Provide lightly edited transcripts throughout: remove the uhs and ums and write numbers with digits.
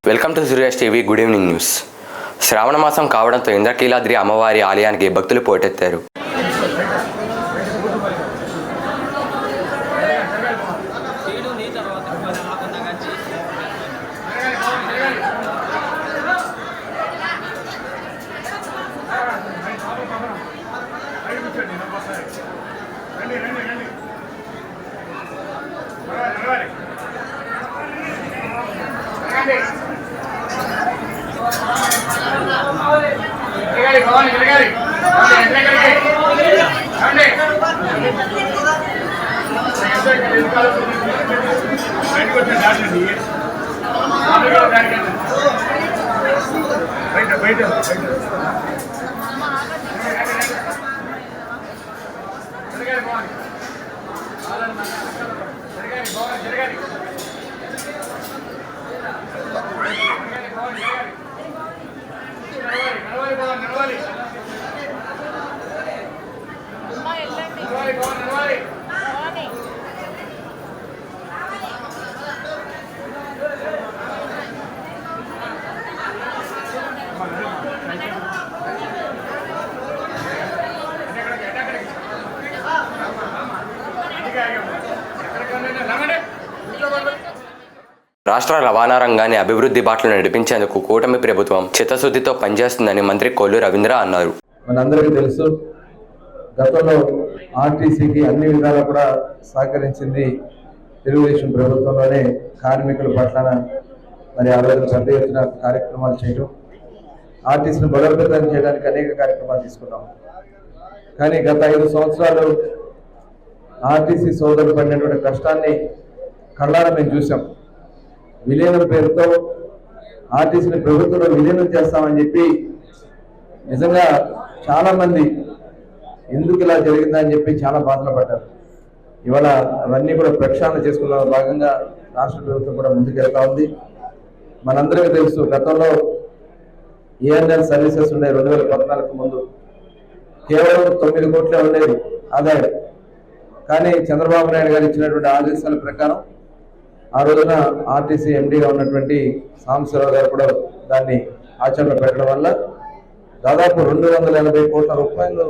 Welcome to Surya's TV. Good evening news. Shravana మాసం కావడంతో ఇంద్రకీలాద్రి అమ్మవారి ఆలయానికి భక్తులు పోటెత్తారు. రాష్ట్ర రవాణా రంగాన్ని అభివృద్ధి బాటలో నడిపించేందుకు కూటమి ప్రభుత్వం చిత్తశుద్ధితో పనిచేస్తుందని మంత్రి కొల్లు రవీంద్ర అన్నారు. మనందరికీ తెలుసు, గతంలో ఆర్టీసీకి అన్ని విధాలా కూడా సహకరించింది తెలుగుదేశం ప్రభుత్వంలోనే. కార్మికుల పట్ల మరి ఆ రోజు పెద్ద ఎత్తున కార్యక్రమాలు చేయడం, ఆర్టీసీని బలోపేతం చేయడానికి అనేక కార్యక్రమాలు తీసుకున్నాం. కానీ గత 5 సంవత్సరాలు ఆర్టీసీ సోదరులు పడినటువంటి కష్టాన్ని కళ్ళారా మేము చూసాం. విలీనం పేరుతో ఆర్టీసీని ప్రభుత్వంలో విలీనం చేస్తామని చెప్పి నిజంగా చాలామంది ఎందుకు ఇలా జరిగిందని చెప్పి చాలా బాధలు పడ్డారు. ఇవాళ అవన్నీ కూడా ప్రక్షాళన చేసుకున్న భాగంగా రాష్ట్ర ప్రభుత్వం కూడా ముందుకెళ్తా ఉంది. మనందరికీ తెలుసు, గతంలో ఏఎన్ఎల్ సర్వీసెస్ ఉండే 2014 ముందు కేవలం 9 కోట్లే ఉండేది ఆదాయం. కానీ చంద్రబాబు నాయుడు గారు ఇచ్చినటువంటి ఆదేశాల ప్రకారం ఆ రోజున ఆర్టీసీ ఎండీగా ఉన్నటువంటి సాంబశివరావు గారు కూడా దాన్ని ఆచరణ పెట్టడం వల్ల దాదాపు 280 కోట్ల రూపాయలు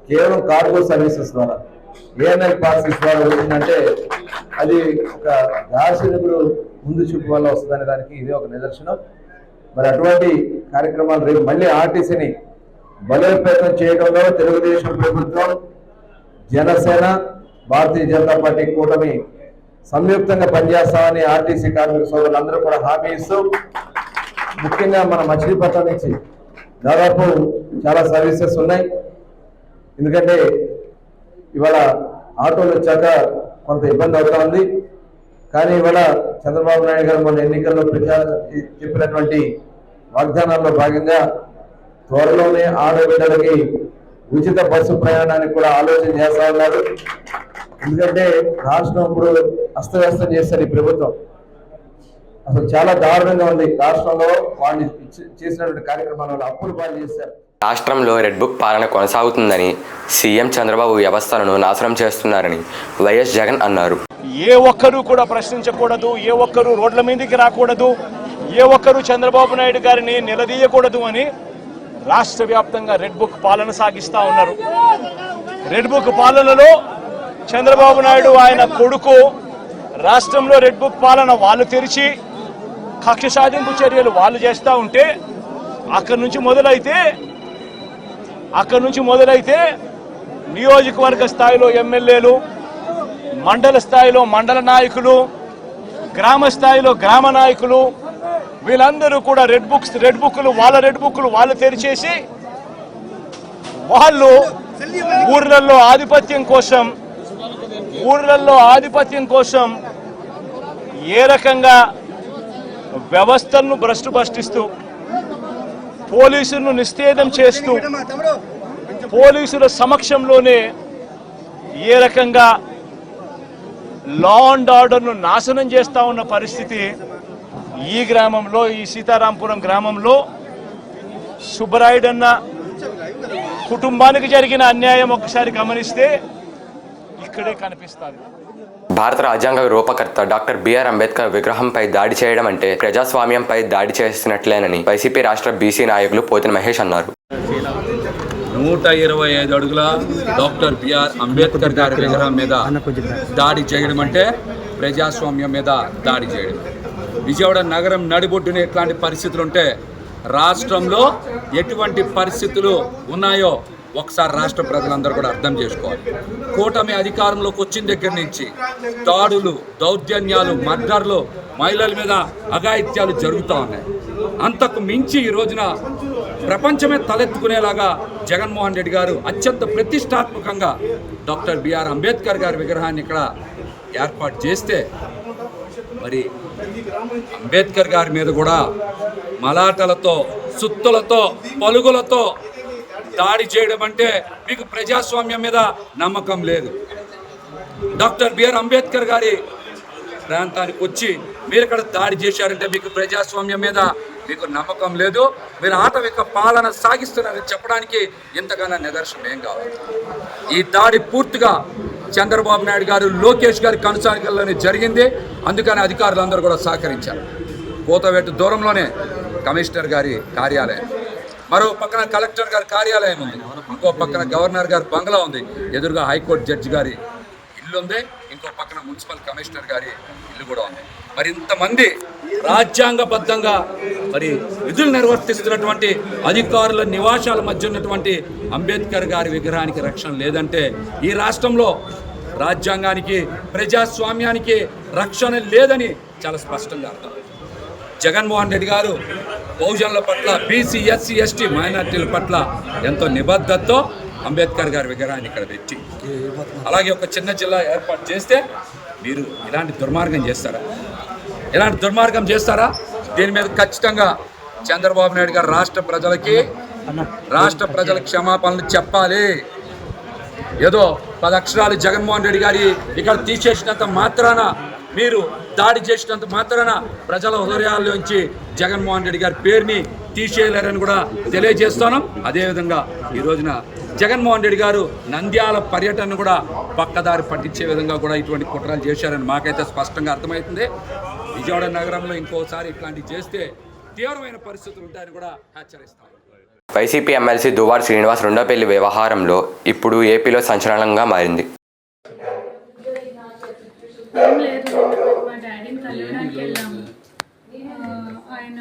కేవలం కార్గో సర్వీసెస్ ద్వారా, ఏఎన్ఎల్ పార్సెస్ ద్వారా వచ్చిందంటే అది ఒక దార్శనికుడు ముందు చూపు వల్ల వస్తుందనే దానికి ఇదే ఒక నిదర్శనం. మరి అటువంటి కార్యక్రమాలు రేపు మళ్ళీ ఆర్టీసీని బలోపేతం చేయడంలో తెలుగుదేశం ప్రభుత్వం, జనసేన, భారతీయ జనతా పార్టీ కూటమి సంయుక్తంగా పనిచేస్తామని ఆర్టీసీ కార్మిక సోదరులందరూ కూడా హామీ ఇస్తూ, ముఖ్యంగా మన మచిలీపట్నం నుంచి దాదాపు చాలా సర్వీసెస్ ఉన్నాయి. ఎందుకంటే ఇవాళ ఆటోలు వచ్చాక కొంత ఇబ్బంది అవుతా ఉంది. కానీ ఇవాళ చంద్రబాబు నాయుడు గారు మొన్న ఎన్నికల్లో చెప్పినటువంటి వాగ్దానాల్లో భాగంగా త్వరలోనే ఆడబిడ్డలకి ఉచిత బస్సు ప్రయాణానికి కూడా ఆలోచన చేస్తా ఉన్నారు. ఎందుకంటే రాష్ట్రం ఇప్పుడు అస్తవ్యస్తం చేస్తారు ఈ ప్రభుత్వం. అసలు చాలా దారుణంగా ఉంది. రాష్ట్రంలో వాళ్ళు చేసినటువంటి కార్యక్రమాల వల్ల అప్పులు పాలు చేశారు. రాష్ట్రంలో రెడ్ బుక్ పాలన కొనసాగుతుందని, సీఎం చంద్రబాబు వ్యవస్థలను నాశనం చేస్తున్నారని వైఎస్ జగన్ అన్నారు. ఏ ఒక్కరూ కూడా ప్రశ్నించకూడదు, ఏ ఒక్కరూ రోడ్ల మీదకి రాకూడదు, ఏ ఒక్కరూ చంద్రబాబు నాయుడు గారిని నిలదీయకూడదు అని రాష్ట్ర వ్యాప్తంగా రెడ్ బుక్ పాలన సాగిస్తూ ఉన్నారు. రెడ్ బుక్ పాలనలో చంద్రబాబు నాయుడు, ఆయన కొడుకు రాష్ట్రంలో రెడ్ బుక్ పాలన వాళ్ళు తెరిచి కక్ష సాధింపు చర్యలు వాళ్ళు చేస్తూ ఉంటే అక్కడి నుంచి మొదలైతే నియోజకవర్గ స్థాయిలో ఎమ్మెల్యేలు, మండల స్థాయిలో మండల నాయకులు, గ్రామ స్థాయిలో గ్రామ నాయకులు, వీళ్ళందరూ కూడా రెడ్ బుక్లు వాళ్ళు తెరిచేసి వాళ్ళు ఊర్లలో ఆధిపత్యం కోసం ఏ రకంగా వ్యవస్థలను భ్రష్టుపట్టిస్తూ, పోలీసులను నిస్తేదం చేస్తూ, పోలీసుల సమక్షంలోనే ఏ రకంగా లా అండ్ ఆర్డర్ను నాశనం చేస్తా ఉన్న పరిస్థితి ఈ గ్రామంలో, ఈ సీతారాంపురం గ్రామంలో సుబ్బరాయుడన్న కుటుంబానికి జరిగిన అన్యాయం ఒక్కసారి గమనిస్తే ఇక్కడే కనిపిస్తుంది. భారత రాజ్యాంగ రూపకర్త డాక్టర్ బిఆర్ అంబేద్కర్ విగ్రహంపై దాడి చేయడం అంటే ప్రజాస్వామ్యంపై దాడి చేసినట్లేనని వైసీపీ రాష్ట్ర బీసీ నాయకులు పోతిన మహేష్ అన్నారు. 125 అడుగుల డాక్టర్ బిఆర్ అంబేద్కర్ గారి విగ్రహం మీద దాడి చేయడం అంటే ప్రజాస్వామ్యం మీద దాడి చేయడం. విజయవాడ నగరం నడిబొడ్డున ఎట్లాంటి పరిస్థితులు ఉంటే రాష్ట్రంలో ఎటువంటి పరిస్థితులు ఉన్నాయో ఒకసారి రాష్ట్ర ప్రజలందరూ కూడా అర్థం చేసుకోవాలి. కూటమి అధికారంలోకి వచ్చిన దగ్గర నుంచి దాడులు, దౌర్జన్యాలు, మర్డర్లు, మహిళల మీద అఘాయిత్యాలు జరుగుతూ ఉన్నాయి. అంతకు మించి ఈ రోజున ప్రపంచమే తలెత్తుకునేలాగా జగన్మోహన్ రెడ్డి గారు అత్యంత ప్రతిష్టాత్మకంగా డాక్టర్ బిఆర్ అంబేద్కర్ గారి విగ్రహాన్ని ఇక్కడ ఏర్పాటు చేస్తే మరి అంబేద్కర్ గారి మీద కూడా మలాటలతో, సుత్తులతో, పలుగులతో దాడి చేయడం అంటే మీకు ప్రజాస్వామ్యం మీద నమ్మకం లేదు. డాక్టర్ బిఆర్ అంబేద్కర్ గారి ప్రాంతానికి వచ్చి మీరు ఇక్కడ దాడి చేశారంటే మీకు ప్రజాస్వామ్యం మీద మీకు నమ్మకం లేదు. మీరు ఆటవిక పాలన సాగిస్తున్నారని చెప్పడానికి ఇంతకన్నా నిదర్శనం ఏం కావాలి. ఈ దాడి పూర్తిగా చంద్రబాబు నాయుడు గారు, లోకేష్ గారి కొనసాగంలోనే జరిగింది. అందుకని అధికారులందరూ కూడా సహకరించారు. కోతవేటు దూరంలోనే కమిషనర్ గారి కార్యాలయం, మరో పక్కన కలెక్టర్ గారి కార్యాలయం ఉంది, ఇంకో పక్కన గవర్నర్ గారి బంగ్లా ఉంది, ఎదురుగా హైకోర్టు జడ్జి గారి ఇల్లు ఉంది, ఇంకో పక్కన మున్సిపల్ కమిషనర్ గారి ఇల్లు కూడా ఉంది. మరి ఇంతమంది రాజ్యాంగబద్ధంగా మరి విధులు నిర్వర్తిస్తున్నటువంటి అధికారుల నివాసాల మధ్య ఉన్నటువంటి అంబేద్కర్ గారి విగ్రహానికి రక్షణ లేదంటే ఈ రాష్ట్రంలో రాజ్యాంగానికి, ప్రజాస్వామ్యానికి రక్షణ లేదని చాలా స్పష్టంగా అర్థం. జగన్మోహన్ రెడ్డి గారు బహుజనుల పట్ల, బీసీ, ఎస్సీ, ఎస్టీ, మైనార్టీల పట్ల ఎంతో నిబద్ధతతో అంబేద్కర్ గారి విగ్రహాన్ని ఇక్కడ పెట్టి అలాగే ఒక చిన్న జిల్లా ఏర్పాటు చేస్తే మీరు ఇలాంటి దుర్మార్గం చేస్తారా? ఇలాంటి దుర్మార్గం చేస్తారా? దీని మీద ఖచ్చితంగా చంద్రబాబు నాయుడు గారు రాష్ట్ర ప్రజలకు క్షమాపణలు చెప్పాలి. ఏదో 10 అక్షరాలు జగన్మోహన్ రెడ్డి గారి ఇక్కడ తీసేసినంత మాత్రాన, మీరు దాడి చేసినంత మాత్రాన ప్రజల హృదయాల్లోంచి జగన్మోహన్ రెడ్డి గారి పేరుని తీసేయలేరని కూడా తెలియజేస్తున్నాం. అదేవిధంగా ఈ రోజున జగన్మోహన్ రెడ్డి గారు నంద్యాల పర్యటనను కూడా పక్కదారి పట్టించే విధంగా కూడా ఇటువంటి కుట్రలు చేశారని మాకైతే స్పష్టంగా అర్థమవుతుంది. విజయవాడ నగరంలో ఇంకోసారి ఇట్లాంటివి చేస్తే తీవ్రమైన పరిస్థితులు ఉంటాయని కూడా హెచ్చరిస్తాం. వైసీపీ ఎమ్మెల్సీ దువ్వాడ శ్రీనివాస్ రెండో పెళ్లి వ్యవహారంలో ఇప్పుడు ఏపీలో సంచలనంగా మారింది. ఏం లేదు, మా డాడీని కలవడానికి వెళ్ళాము. ఆయన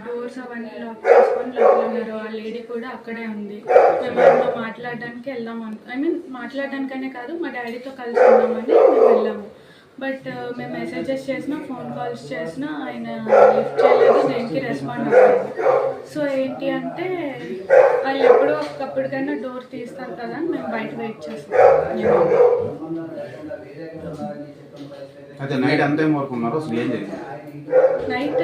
డోర్స్ అవన్నీ లాక్ చేసుకొని లోపల ఉన్నారు. ఆ లేడీ కూడా అక్కడే ఉంది. మేము ఆయనతో మాట్లాడడానికి వెళ్దాం మాట్లాడడానికనే కాదు, మా డాడీతో కలిసి ఉన్నామని మేము వెళ్ళాము. బట్ మేము మెసేజెస్ చేసినా, ఫోన్ కాల్స్ చేసినా ఆయన లిఫ్ట్ చేయలేదు, దేనికి రెస్పాండ్ అవ్వలేదు. సో ఏంటి అంటే వాళ్ళు ఎప్పుడో ఒకప్పటికైనా డోర్ తీస్తారు కదా అని మేము బయట వెయిట్ చేస్తాం. నైట్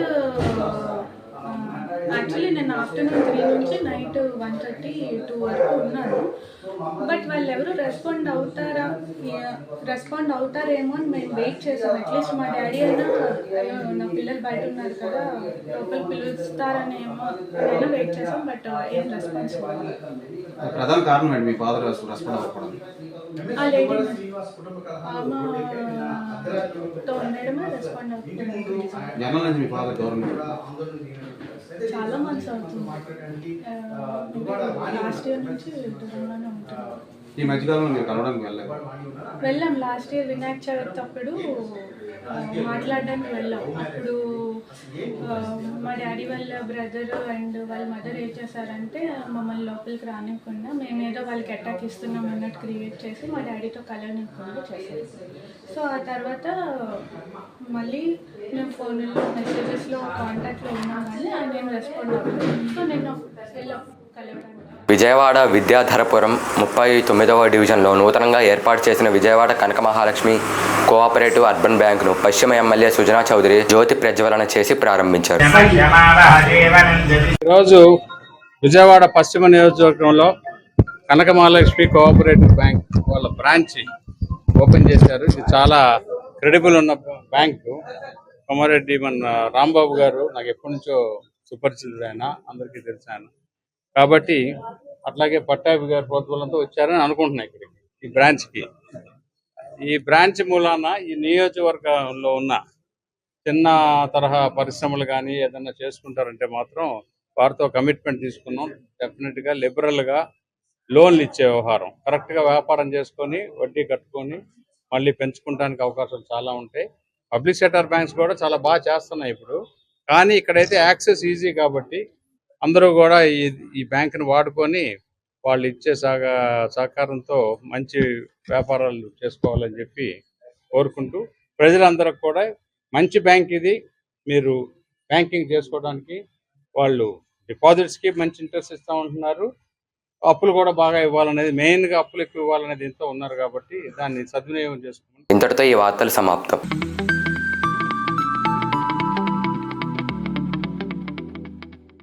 యాక్చువల్లీ నేను ఆఫ్టర్నూన్ 3 నుంచి నైట్ 1:30, 2 వరకు ఉన్నాను. బట్ వాళ్ళు ఎవరు రెస్పాండ్ అవుతారేమో అని మేము వెయిట్ చేసాం. అట్లీస్ట్ మా డాడీ అయినా నా పిల్లలు బయట ఉన్నారు కదా, లోపల పిలుస్తారనేమో అయినా వెయిట్ చేసాం. బట్ ఏం రెస్పాన్స్ ప్రధాన కారణం ఏంటి మీ ఫాదర్ రెస్పాండ్ అవ్వకపోవడం? ఆ లేడీ ఆమెతో ఉండడమే రెస్పాండ్ అవుతుంది. జనరల్ నుంచి మీ ఫాదర్ గవర్నమెంట్ చాలా మంత్స్ అవుతుంది. లాస్ట్ ఇయర్ నుంచి దూరంగానే ఉంటుంది. ఈ మధ్యకాలంలో మీరు కలవడానికి వెళ్ళాం. లాస్ట్ ఇయర్ వినాయక చవితి అప్పుడు మాట్లాడడానికి వెళ్ళాం. అప్పుడు మా డాడీ వాళ్ళ బ్రదర్ అండ్ వాళ్ళ మదర్ ఏం చేశారంటే మమ్మల్ని లోపలికి రానివ్వకుండా, మేమేదో వాళ్ళకి అటాక్ ఇస్తున్నాం అన్నట్టు క్రియేట్ చేసి మా డాడీతో కలవనివ్వకుండా చేశారు. సో ఆ తర్వాత మళ్ళీ మేము ఫోన్లో, మెసేజెస్లో కాంటాక్ట్లో ఉన్నాం కానీ ఆయన ఏం రెస్పాండ్ అవ్వలేదు. సో నేను వెళ్ళాం కలవడానికి. విజయవాడ విద్యాధరపురం 39వ డివిజన్లో నూతనంగా ఏర్పాటు చేసిన విజయవాడ కనక మహాలక్ష్మి కోఆపరేటివ్ అర్బన్ బ్యాంకును పశ్చిమ ఎమ్మెల్యే సుజనా చౌదరి జ్యోతి ప్రజ్వలన చేసి ప్రారంభించారు. ఈరోజు విజయవాడ పశ్చిమ నియోజకవర్గంలో కనక మహాలక్ష్మి కోఆపరేటివ్ బ్యాంక్ వాళ్ళ బ్రాంచ్ ఓపెన్ చేశారు. ఇది చాలా క్రెడిబుల్ ఉన్న బ్యాంకు. కొమారెడ్డి మన రాంబాబు గారు నాకు ఎప్పటి నుంచో సుపరిచితుడు, ఆయన అందరికీ తెలుసు ఆయన. కాబట్టి అట్లాగే పట్టాభి గారి ప్రోత్సాహంతో వచ్చారని అనుకుంటున్నాను ఇక్కడికి, ఈ బ్రాంచ్కి. ఈ బ్రాంచ్ మూలాన ఈ నియోజకవర్గంలో ఉన్న చిన్న తరహా పరిశ్రమలు కానీ ఏదన్నా చేసుకుంటారంటే మాత్రం వారితో కమిట్మెంట్ తీసుకున్నాం. డెఫినెట్గా లిబరల్గా లోన్లు ఇచ్చే వ్యవహారం, కరెక్ట్గా వ్యాపారం చేసుకొని వడ్డీ కట్టుకొని మళ్ళీ పెంచుకోవడానికి అవకాశాలు చాలా ఉంటాయి. పబ్లిక్ సెక్టర్ బ్యాంక్స్ కూడా చాలా బాగా చేస్తున్నాయి ఇప్పుడు. కానీ ఇక్కడైతే యాక్సెస్ ఈజీ కాబట్టి అందరూ కూడా ఈ బ్యాంకుని వాడుకొని వాళ్ళు ఇచ్చే సహకారంతో మంచి వ్యాపారాలు చేసుకోవాలని చెప్పి కోరుకుంటూ, ప్రజలందరికి కూడా మంచి బ్యాంక్ ఇది, మీరు బ్యాంకింగ్ చేసుకోవడానికి వాళ్ళు డిపాజిట్స్కి మంచి ఇంట్రెస్ట్ ఇస్తూ ఉంటున్నారు, అప్పులు కూడా బాగా ఇవ్వాలనేది, మెయిన్గా అప్పులు ఎక్కువ ఇవ్వాలనేది ఇంతో ఉన్నారు కాబట్టి దాన్ని సద్వినియోగం చేసుకోండి. ఇంతటితో ఈ వార్తలు సమాప్తం.